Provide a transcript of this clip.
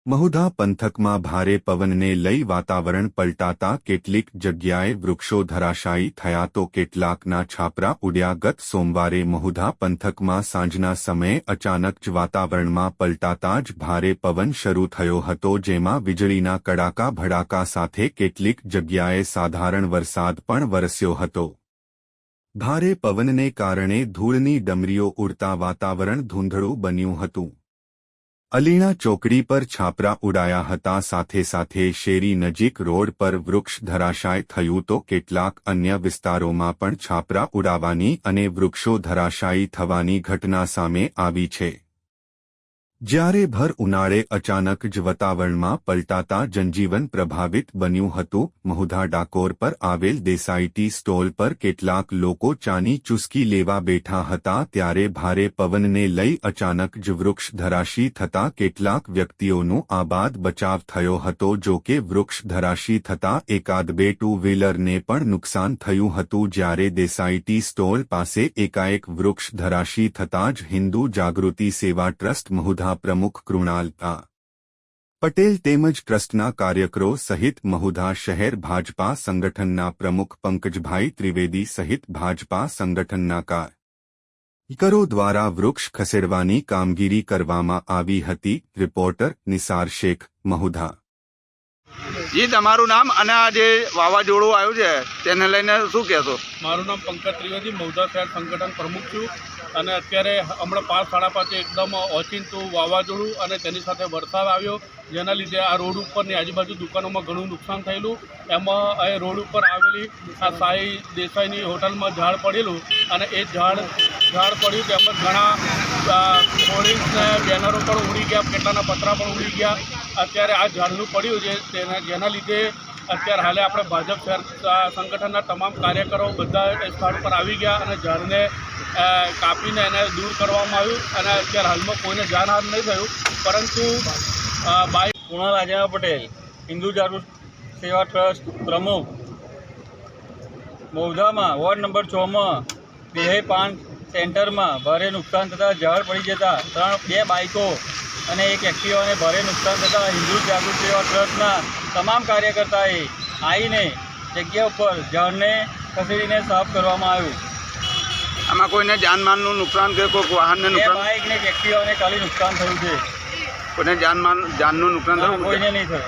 મહુધા પંથકમાં ભારે પવનને લઈ વાતાવરણ પલટાતા કેટલીક જગ્યાએ વૃક્ષો ધરાશાયી થયા તો કેટલાકના છાપરા ઉડ્યા। ગત સોમવારે મહુધા પંથકમાં સાંજના સમયે અચાનક જ વાતાવરણમાં પલટાતા જ ભારે પવન શરૂ થયો હતો, જેમાં વીજળીના કડાકા ભડાકા સાથે કેટલીક જગ્યાએ સાધારણ વરસાદ પણ વરસ્યો હતો। ભારે પવનને કારણે ધૂળની ડમરીઓ ઉડતા વાતાવરણ ધૂંધળું બન્યું હતું। અલીણા ચોકડી પર છાપરા ઉડાયા હતા, સાથે સાથે શેરી નજીક રોડ પર વૃક્ષ ધરાશાય થયું તો કેટલાક અન્ય વિસ્તારોમાં પણ છાપરા ઉડાવવાની અને વૃક્ષો ધરાશાયી થવાની ઘટના સામે આવી છે। જ્યારે ભર ઉનાળે અચાનક જ વાતાવરણમાં પલટાતા જનજીવન પ્રભાવિત બન્યું હતું। મહુધા ડાકોર પર આવેલ દેસાઈ ટી સ્ટોલ પર કેટલાક લોકો ચાની ચૂસકી લેવા બેઠા હતા, ત્યારે ભારે પવનને લઈ અચાનક જ વૃક્ષ ધરાશી થતાં કેટલાક વ્યક્તિઓનો આબાદ બચાવ થયો હતો। જો કે વૃક્ષ ધરાશી થતાં એકાદ બે ટુ વ્હીલરને પણ નુકસાન થયું હતું, જ્યારે દેસાઈ ટી સ્ટોલ પાસે એકાએક વૃક્ષ ધરાશી થતાં જ હિન્દુ જાગૃતિ સેવા ટ્રસ્ટ મહુધા પ્રમુખ કૃણાલ પટેલ તેમજ ટ્રસ્ટના કાર્યકરો સહિત મહુધા શહેર ભાજપા સંગઠનના પ્રમુખ પંકજભાઈ ત્રિવેદી સહિત ભાજપા સંગઠનના કાર્યકરો દ્વારા વૃક્ષ ખસેડવાની કામગીરી કરવામાં આવી હતી। રિપોર્ટર નિસાર શેખ, મહુધા। જી, તમારું નામ અને આ જે વાવાઝોડું આવ્યું છે તેને લઈને શું કહેશો? મારું નામ પંકજ ત્રિવેદી, મહુધા શહેર સંગઠન પ્રમુખ છું અને અત્યારે હમણાં 5:30 એકદમ ઓચિંતું વાવાઝોડું અને તેની સાથે વરસાદ આવ્યો, જેના લીધે આ રોડ ઉપરની આજુબાજુ દુકાનોમાં ઘણું નુકસાન થયેલું। એમાં એ રોડ ઉપર આવેલી આ સાઈ દેસાઈની હોટલમાં ઝાડ પડેલું અને એ ઝાડ પડ્યું તેમજ ઘણા હોર્ડિંગ્સને બેનરો પણ ઉડી ગયા, કેટલાના પતરા પણ ઉડી ગયા। અત્યારે આ ઝાડનું પડ્યું છે જેના લીધે અત્યારે હાલે આપણે ભાજપ શહેર સંગઠનના તમામ કાર્યકરો બધા સ્થળ પર આવી ગયા અને ઝાડને કાપીને એને દૂર કરવામાં આવ્યું અને અત્યારે હાલમાં કોઈને જાનહાનિ નહીં થયું, પરંતુ કૃણાલ આજાણા પટેલ, હિન્દુ જાગૃતિ સેવા ટ્રસ્ટ પ્રમુખ। મહુધામાં વોર્ડ નંબર 6માં દેહાઈ પાન સેન્ટરમાં ભારે નુકસાન થતાં ઝાડ પડી જતાં 2 બાઇકો અને એક એક્ટિવાને ભારે નુકસાન થતાં હિન્દુ જાગૃતિ સેવા ટ્રસ્ટના તમામ કાર્યકર્તાએ આવીને જગ્યા ઉપર ઝાડને ખસેડીને સાફ કરવામાં આવ્યું। આમાં કોઈને જાનમાલનું નુકસાન કે કોઈ વાહનને નુકસાન? 2 બાઇક ને એક એક્ટિવાને ખાલી નુકસાન થયું છે, કોઈને જાનનું નુકસાન થયું? કોઈને નહીં થયું।